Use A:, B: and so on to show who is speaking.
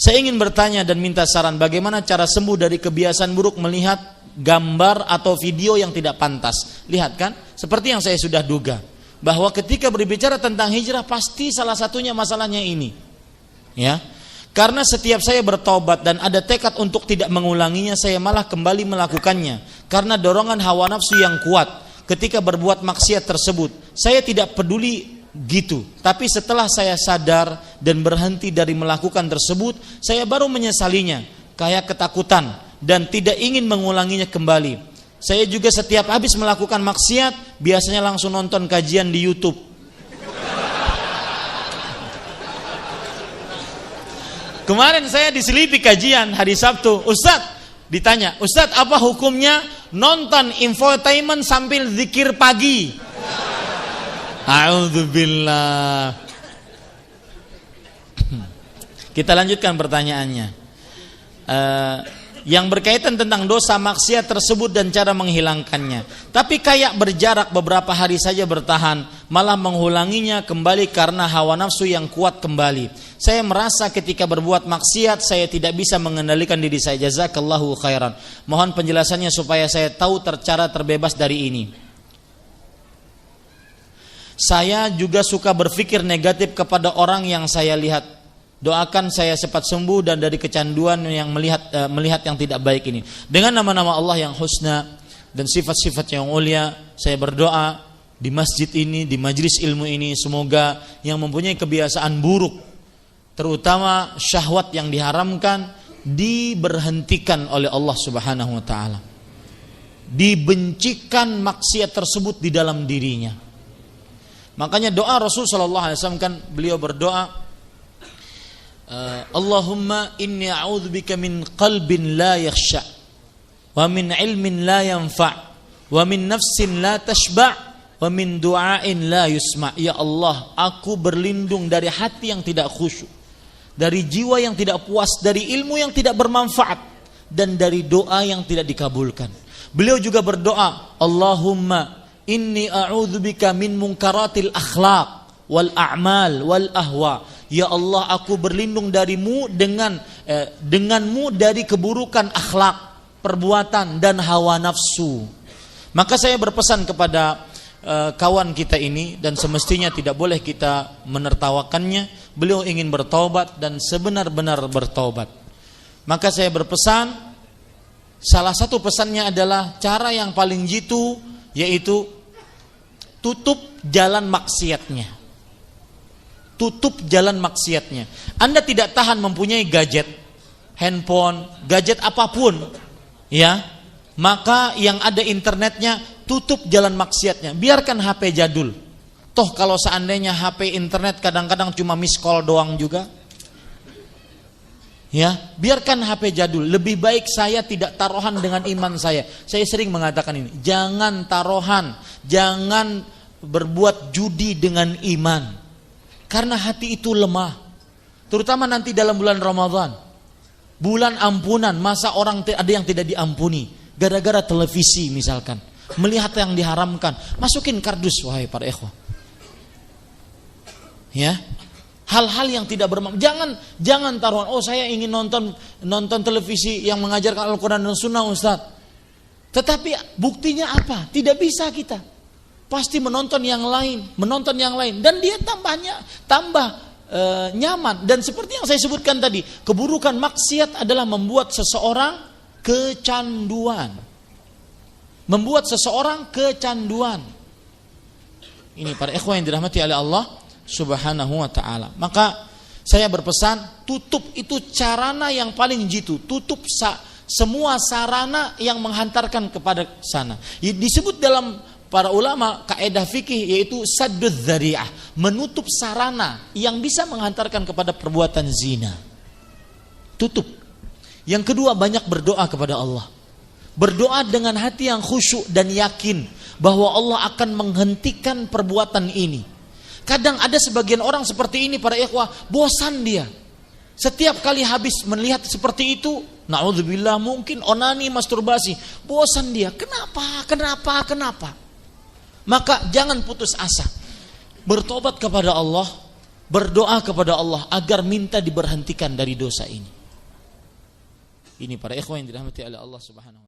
A: Saya ingin bertanya dan minta saran bagaimana cara sembuh dari kebiasaan buruk melihat gambar atau video yang tidak pantas. Lihat kan, seperti yang saya sudah duga, bahwa ketika berbicara tentang hijrah pasti salah satunya masalahnya ini. Ya. Karena setiap saya bertobat dan ada tekad untuk tidak mengulanginya, saya malah kembali melakukannya. Karena dorongan hawa nafsu yang kuat ketika berbuat maksiat tersebut. Saya tidak peduli gitu, tapi setelah saya sadar dan berhenti dari melakukan tersebut, saya baru menyesalinya, kayak ketakutan dan tidak ingin mengulanginya kembali. Saya juga setiap habis melakukan maksiat biasanya langsung nonton kajian di YouTube. Kemarin saya diselipi kajian hari Sabtu, Ustadz ditanya, Ustadz apa hukumnya nonton infotainment sambil zikir pagi? A'udzubillah. Kita lanjutkan pertanyaannya. Yang berkaitan tentang dosa maksiat tersebut dan cara menghilangkannya. Tapi kayak berjarak beberapa hari saja bertahan, malah mengulanginya kembali karena hawa nafsu yang kuat kembali. Saya merasa ketika berbuat maksiat saya tidak bisa mengendalikan diri saya. Jazakallahu khairan. Mohon penjelasannya supaya saya tahu cara terbebas dari ini. Saya juga suka berpikir negatif kepada orang yang saya lihat. Doakan saya cepat sembuh dan dari kecanduan yang melihat yang tidak baik ini. Dengan nama-nama Allah yang husna dan sifat-sifat yang mulia, saya berdoa di masjid ini, di majlis ilmu ini, semoga yang mempunyai kebiasaan buruk, terutama syahwat yang diharamkan, diberhentikan oleh Allah Subhanahu wa taala. Dibencikan maksiat tersebut di dalam dirinya. Makanya doa Rasul sallallahu alaihi wasallam kan beliau berdoa, Allahumma inni a'udzubika min qalbin la yakhsha wa min ilmin la yanfa' wa min nafsin la tashba' wa min du'ain la yusma'. Ya Allah, aku berlindung dari hati yang tidak khusyuk, dari jiwa yang tidak puas, dari ilmu yang tidak bermanfaat, dan dari doa yang tidak dikabulkan. Beliau juga berdoa, Allahumma inni a'udzubika min munkaratil akhlaq wal a'mal wal ahwa. Ya Allah, aku berlindung darimu denganmu dari keburukan akhlak, perbuatan dan hawa nafsu. Maka saya berpesan kepada kawan kita ini, dan semestinya tidak boleh kita menertawakannya. Beliau ingin bertaubat dan sebenar-benar bertaubat. Maka saya berpesan, salah satu pesannya adalah cara yang paling jitu, yaitu tutup jalan maksiatnya. Tutup jalan maksiatnya. Anda tidak tahan mempunyai gadget, handphone, gadget apapun, ya, maka yang ada internetnya, tutup jalan maksiatnya. Biarkan HP jadul. Toh kalau seandainya HP internet kadang-kadang cuma miss call doang juga, ya, biarkan HP jadul. Lebih baik saya tidak taruhan dengan iman saya. Saya sering mengatakan ini, jangan taruhan, jangan berbuat judi dengan iman. Karena hati itu lemah. Terutama nanti dalam bulan Ramadan, bulan ampunan, masa orang ada yang tidak diampuni gara-gara televisi misalkan, melihat yang diharamkan. Masukin kardus wahai para ikhwah. Ya. Hal-hal yang tidak bermanfaat. Jangan taruhan, oh saya ingin nonton televisi yang mengajarkan Al-Qur'an dan Sunnah, Ustaz. Tetapi buktinya apa? Tidak bisa kita. Pasti menonton yang lain, dan dia tambah nyaman. Dan seperti yang saya sebutkan tadi, keburukan maksiat adalah membuat seseorang kecanduan. Ini para ikhwan yang dirahmati oleh Allah Subhanahu wa taala. Maka saya berpesan, tutup itu sarana yang paling jitu, tutup semua sarana yang menghantarkan kepada sana. Disebut dalam para ulama kaidah fikih yaitu saddud dzari'ah, menutup sarana yang bisa menghantarkan kepada perbuatan zina. Tutup. Yang kedua, banyak berdoa kepada Allah. Berdoa dengan hati yang khusyuk dan yakin bahwa Allah akan menghentikan perbuatan ini. Kadang ada sebagian orang seperti ini para ikhwah, bosan dia. Setiap kali habis melihat seperti itu, naudzubillah, mungkin onani, masturbasi, bosan dia. Kenapa? Maka jangan putus asa. Bertobat kepada Allah, berdoa kepada Allah agar minta diberhentikan dari dosa ini. Ini para ikhwan yang dirahmati oleh Allah Subhanahu